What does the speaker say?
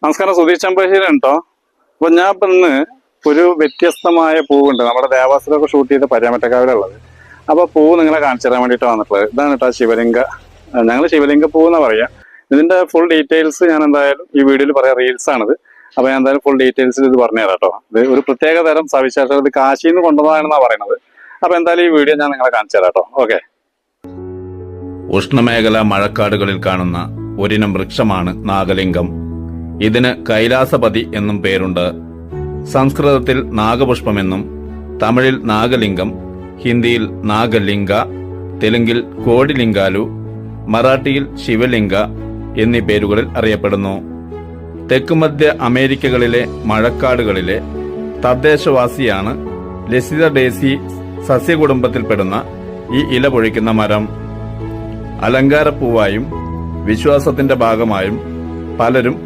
നമസ്കാരം, സുധീഷ് ചമ്പശ്ശേരിയാണ് കേട്ടോ. അപ്പൊ ഞാൻ ഇപ്പൊ ഇന്ന് ഒരു വ്യത്യസ്തമായ പൂവുണ്ട് നമ്മുടെ ദേവാസുരമൊക്കെ ഷൂട്ട് ചെയ്ത പരാമറ്റക്കാവിലുള്ളത്. അപ്പൊ പൂവ് നിങ്ങളെ കാണിച്ചു തരാൻ വേണ്ടിയിട്ട് വന്നിട്ടുള്ളത് ഇതാണ് കേട്ടോ. ശിവലിംഗ, ഞങ്ങൾ ശിവലിംഗ പൂ എന്നാ പറയാ. ഇതിന്റെ ഫുൾ ഡീറ്റെയിൽസ് ഞാൻ എന്തായാലും ഈ വീഡിയോയിൽ പറയാം. റീൽസ് ആണിത്. അപ്പൊ ഞാൻ എന്തായാലും ഫുൾ ഡീറ്റെയിൽസിൽ ഇത് പറഞ്ഞുതരാം കേട്ടോ. ഇത് ഒരു പ്രത്യേക തരം സവിശേഷത, ഇത് കാശിയിൽ നിന്ന് കൊണ്ടുവന്നതാണെന്നാ പറയുന്നത്. അപ്പൊ എന്തായാലും ഈ വീഡിയോ ഞാൻ നിങ്ങളെ കാണിച്ചു തരാം കേട്ടോ. ഓക്കെ. ഉഷ്ണമേഖല മഴക്കാടുകളിൽ കാണുന്ന ഒരിനം വൃക്ഷമാണ് നാഗലിംഗം. ഇതിന് കൈലാസപതി എന്നും പേരുണ്ട്. സംസ്കൃതത്തിൽ നാഗപുഷ്പമെന്നും, തമിഴിൽ നാഗലിംഗം, ഹിന്ദിയിൽ നാഗലിംഗ, തെലുങ്കിൽ കോടിലിംഗാലു, മറാഠിയിൽ ശിവലിംഗ എന്നീ പേരുകളിൽ അറിയപ്പെടുന്നു. തെക്കുമധ്യ അമേരിക്കകളിലെ മഴക്കാടുകളിലെ തദ്ദേശവാസിയാണ് ലെസിഡേസി സസ്യകുടുംബത്തിൽപ്പെടുന്ന ഈ ഇല പൊഴിക്കുന്ന മരം. അലങ്കാരപ്പൂവായും വിശ്വാസത്തിന്റെ ഭാഗമായും പലരും